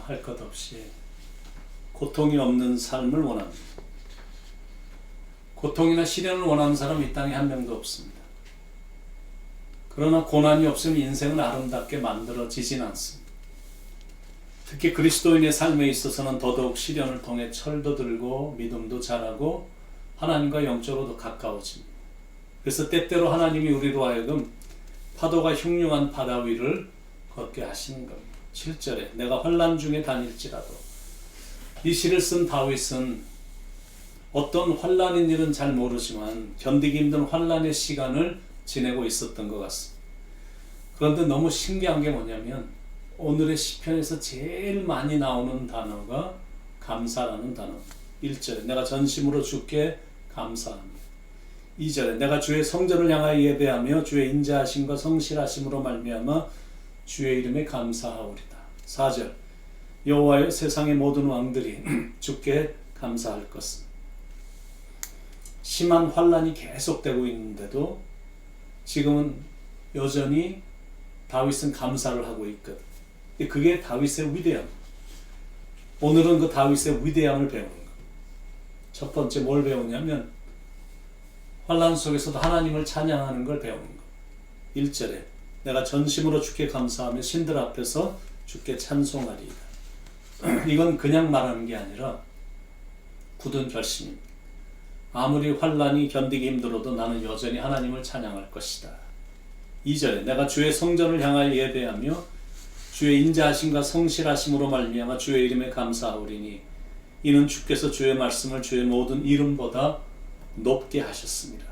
할 것 없이 고통이 없는 삶을 원합니다. 고통이나 시련을 원하는 사람은 이 땅에 한 명도 없습니다. 그러나 고난이 없으면 인생은 아름답게 만들어지진 않습니다. 특히 그리스도인의 삶에 있어서는 더더욱 시련을 통해 철도 들고 믿음도 자라고 하나님과 영적으로도 가까워집니다. 그래서 때때로 하나님이 우리로 하여금 파도가 흉흉한 바다 위를 걷게 하시는 겁니다. 7절에 내가 환난 중에 다닐지라도. 이 시를 쓴 다윗은 어떤 환난인 일은 잘 모르지만 견디기 힘든 환난의 시간을 지내고 있었던 것 같습니다. 그런데 너무 신기한 게 뭐냐면 오늘의 시편에서 제일 많이 나오는 단어가 감사라는 단어. 1절에 내가 전심으로 주께 감사합니다. 2절에 내가 주의 성전을 향하여 예배하며 주의 인자하심과 성실하심으로 말미암아 주의 이름에 감사하오리다. 4절 여호와여 세상의 모든 왕들이 주께 감사할 것은. 심한 환난이 계속되고 있는데도 지금은 여전히 다윗은 감사를 하고 있거든. 그게 다윗의 위대함. 오늘은 그 다윗의 위대함을 배우는 거. 첫 번째 뭘 배우냐면 환난 속에서도 하나님을 찬양하는 걸 배우는 거. 1절에 내가 전심으로 주께 감사하며 신들 앞에서 주께 찬송하리이다. 이건 그냥 말하는 게 아니라 굳은 결심입니다. 아무리 환난이 견디기 힘들어도 나는 여전히 하나님을 찬양할 것이다. 2절에 내가 주의 성전을 향하여 예배하며 주의 인자하심과 성실하심으로 말미암아 주의 이름에 감사하오리니 이는 주께서 주의 말씀을 주의 모든 이름보다 높게 하셨습니다.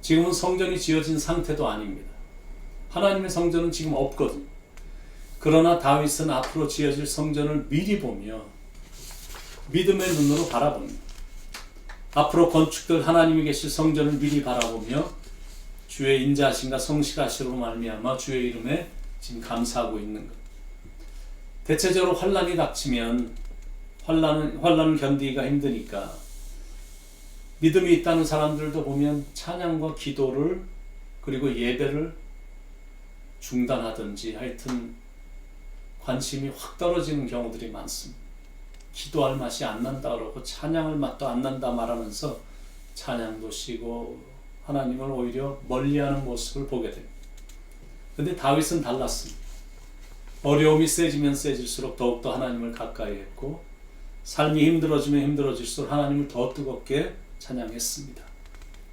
지금은 성전이 지어진 상태도 아닙니다. 하나님의 성전은 지금 없거든요. 그러나 다윗은 앞으로 지어질 성전을 미리 보며 믿음의 눈으로 바라봅니다. 앞으로 건축될 하나님이 계실 성전을 미리 바라보며 주의 인자하심과 성실하심으로 말미암아 주의 이름에 지금 감사하고 있는 것. 대체적으로 환난이 닥치면 환난을 견디기가 힘드니까 믿음이 있다는 사람들도 보면 찬양과 기도를 그리고 예배를 중단하든지 하여튼 관심이 확 떨어지는 경우들이 많습니다. 기도할 맛이 안 난다 그러고 찬양할 맛도 안 난다 말하면서 찬양도 쉬고 하나님을 오히려 멀리하는 모습을 보게 됩니다. 그런데 다윗은 달랐습니다. 어려움이 세지면 세질수록 더욱더 하나님을 가까이 했고 삶이 힘들어지면 힘들어질수록 하나님을 더 뜨겁게 찬양했습니다.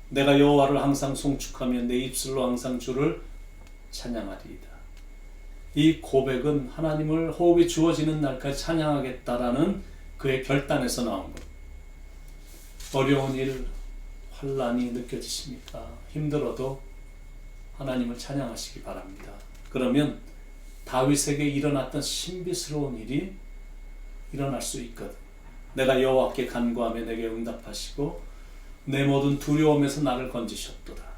내가 여호와를 항상 송축하며 내 입술로 항상 주를 찬양하리이다. 이 고백은 하나님을 호흡이 주어지는 날까지 찬양하겠다라는 그의 결단에서 나온 것. 어려운 일, 환난이 느껴지십니까? 힘들어도 하나님을 찬양하시기 바랍니다. 그러면 다윗에게 일어났던 신비스러운 일이 일어날 수 있거든. 내가 여호와께 간구하며 내게 응답하시고 내 모든 두려움에서 나를 건지셨도다.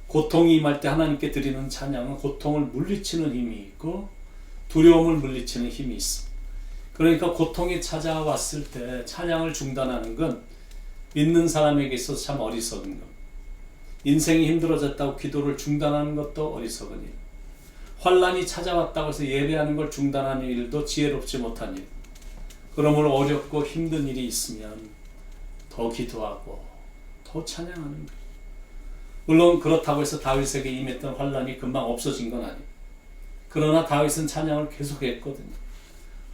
고통이 임할 때 하나님께 드리는 찬양은 고통을 물리치는 힘이 있고 두려움을 물리치는 힘이 있습니다. 그러니까 고통이 찾아왔을 때 찬양을 중단하는 건 믿는 사람에게 있어서 참 어리석은 겁니다. 인생이 힘들어졌다고 기도를 중단하는 것도 어리석은 일. 환난이 찾아왔다고 해서 예배하는 걸 중단하는 일도 지혜롭지 못한 일. 그러므로 어렵고 힘든 일이 있으면 더 기도하고 더 찬양하는 거예요. 물론 그렇다고 해서 다윗에게 임했던 환난이 금방 없어진 건 아니에요. 그러나 다윗은 찬양을 계속했거든요.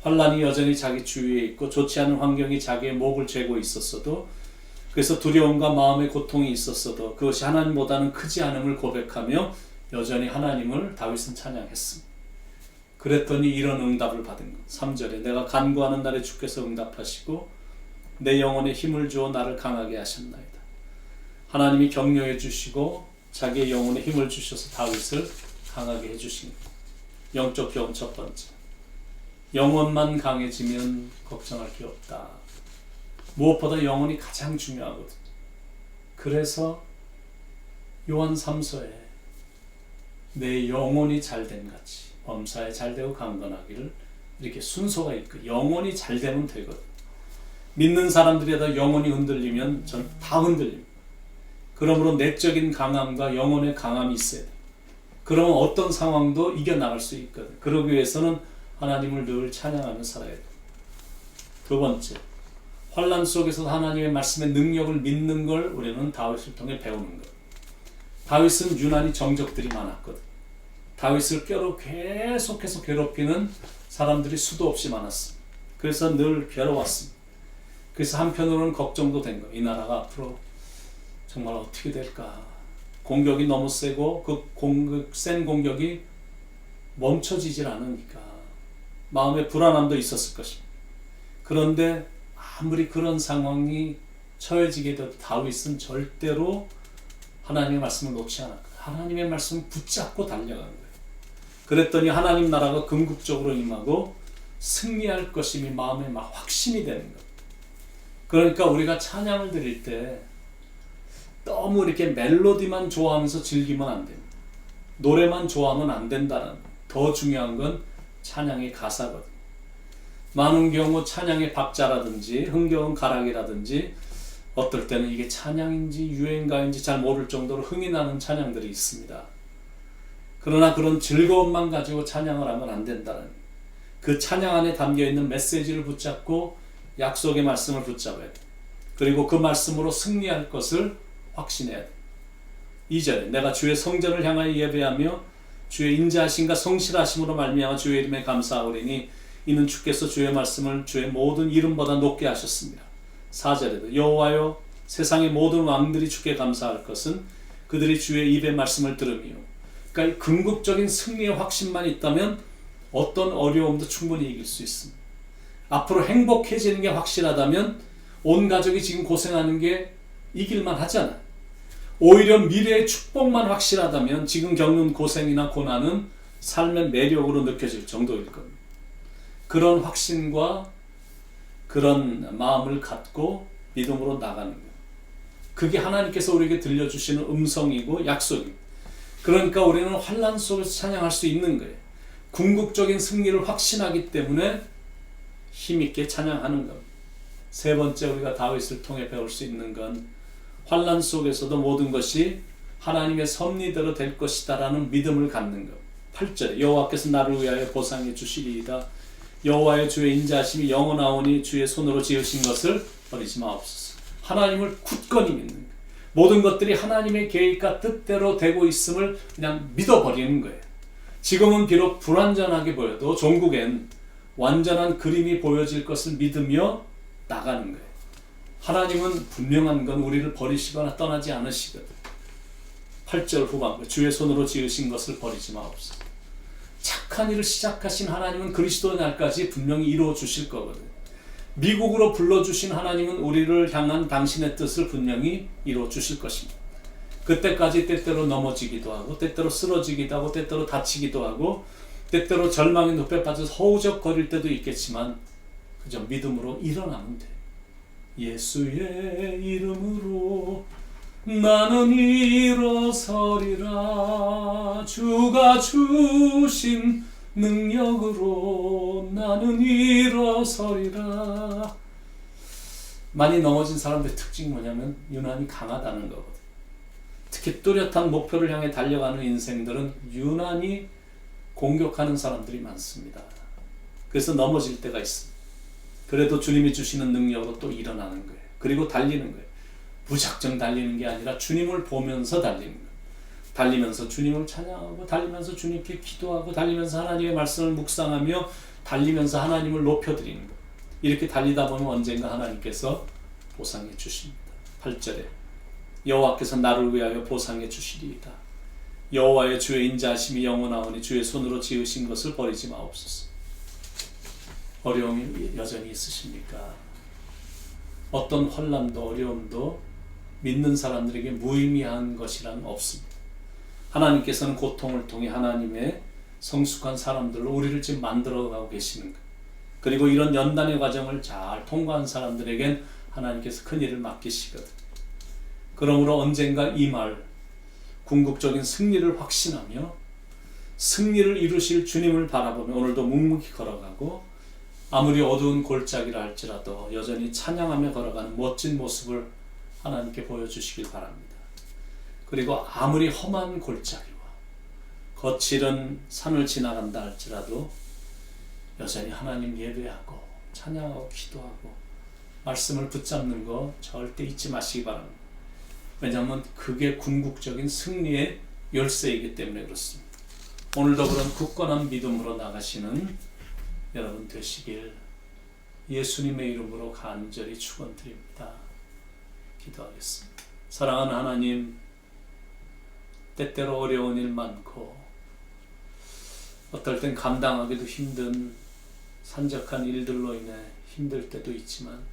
환난이 여전히 자기 주위에 있고 좋지 않은 환경이 자기의 목을 죄고 있었어도 그래서 두려움과 마음의 고통이 있었어도 그것이 하나님보다는 크지 않음을 고백하며 여전히 하나님을 다윗은 찬양했습니다. 그랬더니 이런 응답을 받은 것. 3절에 내가 간구하는 날에 주께서 응답하시고 내 영혼에 힘을 주어 나를 강하게 하셨나이다. 하나님이 격려해 주시고 자기의 영혼에 힘을 주셔서 다윗을 강하게 해주신 것. 영적 교훈 첫 번째. 영혼만 강해지면 걱정할 게 없다. 무엇보다 영혼이 가장 중요하거든요. 그래서 요한 3서에 내 영혼이 잘됨 같이 범사에 잘되고 강건하기를 이렇게 순서가 있고 영혼이 잘되면 되거든. 믿는 사람들이다 영혼이 흔들리면 전 다 흔들립니다. 그러므로 내적인 강함과 영혼의 강함이 있어야 돼. 그러면 어떤 상황도 이겨나갈 수 있거든. 그러기 위해서는 하나님을 늘 찬양하며 살아야 돼. 두 번째, 환난 속에서 하나님의 말씀의 능력을 믿는 걸 우리는 다윗을 통해 배우는 것. 다윗은 유난히 정적들이 많았거든. 다윗을 계속해서 괴롭히는 사람들이 수도 없이 많았습니다. 그래서 늘 괴로웠습니다. 그래서 한편으로는 걱정도 된 거예요. 이 나라가 앞으로 정말 어떻게 될까. 공격이 너무 세고 그 센 공격이 멈춰지질 않으니까 마음의 불안함도 있었을 것입니다. 그런데 아무리 그런 상황이 처해지게 돼도 다윗은 절대로 하나님의 말씀을 놓지 않았거든요. 하나님의 말씀을 붙잡고 달려간 거예요. 그랬더니 하나님 나라가 궁극적으로 임하고 승리할 것임이 마음에 막 확신이 되는 거예요. 그러니까 우리가 찬양을 드릴 때 너무 이렇게 멜로디만 좋아하면서 즐기면 안 됩니다. 노래만 좋아하면 안 된다는 거예요. 더 중요한 건 찬양의 가사거든요. 많은 경우 찬양의 박자라든지 흥겨운 가락이라든지 어떨 때는 이게 찬양인지 유행가인지 잘 모를 정도로 흥이 나는 찬양들이 있습니다. 그러나 그런 즐거움만 가지고 찬양을 하면 안 된다는 거예요. 그 찬양 안에 담겨있는 메시지를 붙잡고 약속의 말씀을 붙잡아야 돼요. 그리고 그 말씀으로 승리할 것을 확신해야 돼요. 2절에 내가 주의 성전을 향하여 예배하며 주의 인자하심과 성실하심으로 말미암아 주의 이름에 감사하오리니 이는 주께서 주의 말씀을 주의 모든 이름보다 높게 하셨습니다. 4절에도 여호와여 세상의 모든 왕들이 주께 감사할 것은 그들이 주의 입의 말씀을 들으며. 그러니까 궁극적인 승리의 확신만 있다면 어떤 어려움도 충분히 이길 수 있습니다. 앞으로 행복해지는 게 확실하다면 온 가족이 지금 고생하는 게 이길만 하잖아요. 오히려 미래의 축복만 확실하다면 지금 겪는 고생이나 고난은 삶의 매력으로 느껴질 정도일 겁니다. 그런 확신과 그런 마음을 갖고 믿음으로 나가는 거예요. 그게 하나님께서 우리에게 들려주시는 음성이고 약속입니다. 그러니까 우리는 환난 속에서 찬양할 수 있는 거예요. 궁극적인 승리를 확신하기 때문에 힘있게 찬양하는 겁니다. 세 번째 우리가 다윗을 통해 배울 수 있는 건 환난 속에서도 모든 것이 하나님의 섭리대로 될 것이다 라는 믿음을 갖는 것. 8절에 여호와께서 나를 위하여 보상해 주시리이다. 여호와의 주의 인자하심이 영원하오니 주의 손으로 지으신 것을 버리지 마옵소서. 하나님을 굳건히 믿는 거예요. 모든 것들이 하나님의 계획과 뜻대로 되고 있음을 그냥 믿어버리는 거예요. 지금은 비록 불완전하게 보여도 종국엔 완전한 그림이 보여질 것을 믿으며 나가는 거예요. 하나님은 분명한 건 우리를 버리시거나 떠나지 않으시거든. 8절 후반부 주의 손으로 지으신 것을 버리지 마옵소서. 착한 일을 시작하신 하나님은 그리스도의 날까지 분명히 이루어 주실 거거든. 미국으로 불러주신 하나님은 우리를 향한 당신의 뜻을 분명히 이루어 주실 것입니다. 그때까지 때때로 넘어지기도 하고 때때로 쓰러지기도 하고 때때로 다치기도 하고 때때로 절망의 늪에 빠져서 허우적거릴 때도 있겠지만 그저 믿음으로 일어나면 돼. 예수의 이름으로 나는 일어서리라. 주가 주신 능력으로 나는 일어서리라. 많이 넘어진 사람들의 특징이 뭐냐면 유난히 강하다는 거거든. 특히 뚜렷한 목표를 향해 달려가는 인생들은 유난히 공격하는 사람들이 많습니다. 그래서 넘어질 때가 있습니다. 그래도 주님이 주시는 능력으로 또 일어나는 거예요. 그리고 달리는 거예요. 무작정 달리는 게 아니라 주님을 보면서 달리는 거예요. 달리면서 주님을 찬양하고 달리면서 주님께 기도하고 달리면서 하나님의 말씀을 묵상하며 달리면서 하나님을 높여드리는 거예요. 이렇게 달리다 보면 언젠가 하나님께서 보상해 주십니다. 8절에 여호와께서 나를 위하여 보상해 주시리이다. 여호와의 주의 인자하심이 영원하오니 주의 손으로 지으신 것을 버리지 마옵소서. 어려움이 여전히 있으십니까? 어떤 환난도 어려움도 믿는 사람들에게 무의미한 것이란 없습니다. 하나님께서는 고통을 통해 하나님의 성숙한 사람들로 우리를 지금 만들어가고 계시는 것. 그리고 이런 연단의 과정을 잘 통과한 사람들에겐 하나님께서 큰 일을 맡기시거든. 그러므로 언젠가 이 말 궁극적인 승리를 확신하며 승리를 이루실 주님을 바라보며 오늘도 묵묵히 걸어가고 아무리 어두운 골짜기라 할지라도 여전히 찬양하며 걸어가는 멋진 모습을 하나님께 보여주시길 바랍니다. 그리고 아무리 험한 골짜기와 거칠은 산을 지나간다 할지라도 여전히 하나님 예배하고 찬양하고 기도하고 말씀을 붙잡는 거 절대 잊지 마시기 바랍니다. 왜냐하면 그게 궁극적인 승리의 열쇠이기 때문에 그렇습니다. 오늘도 그런 굳건한 믿음으로 나가시는 여러분 되시길 예수님의 이름으로 간절히 축원드립니다. 기도하겠습니다. 사랑하는 하나님, 때때로 어려운 일 많고 어떨 땐 감당하기도 힘든 산적한 일들로 인해 힘들 때도 있지만,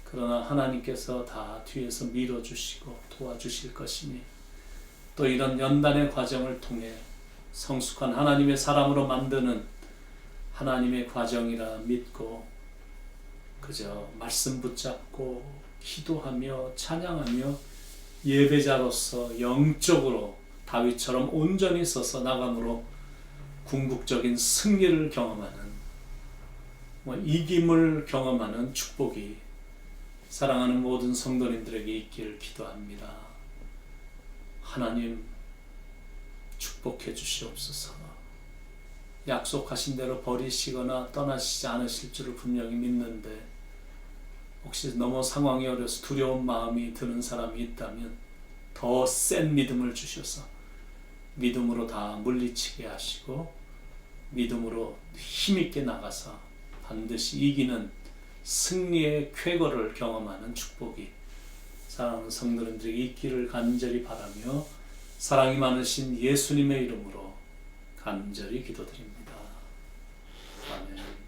그러나 하나님께서 다 뒤에서 밀어주시고 도와주실 것이니, 또 이런 연단의 과정을 통해 성숙한 하나님의 사람으로 만드는 하나님의 과정이라 믿고 그저 말씀 붙잡고 기도하며 찬양하며 예배자로서 영적으로 다윗처럼 온전히 서서 나감으로 궁극적인 승리를 경험하는, 이김을 경험하는 축복이 사랑하는 모든 성도님들에게 있기를 기도합니다. 하나님 축복해 주시옵소서. 약속하신 대로 버리시거나 떠나시지 않으실 줄을 분명히 믿는데, 혹시 너무 상황이 어려서 두려운 마음이 드는 사람이 있다면 더 센 믿음을 주셔서 믿음으로 다 물리치게 하시고 믿음으로 힘있게 나가서 반드시 이기는 승리의 쾌거를 경험하는 축복이 사랑하는 성도님들에게 있기를 간절히 바라며 사랑이 많으신 예수님의 이름으로 간절히 기도드립니다. 아멘.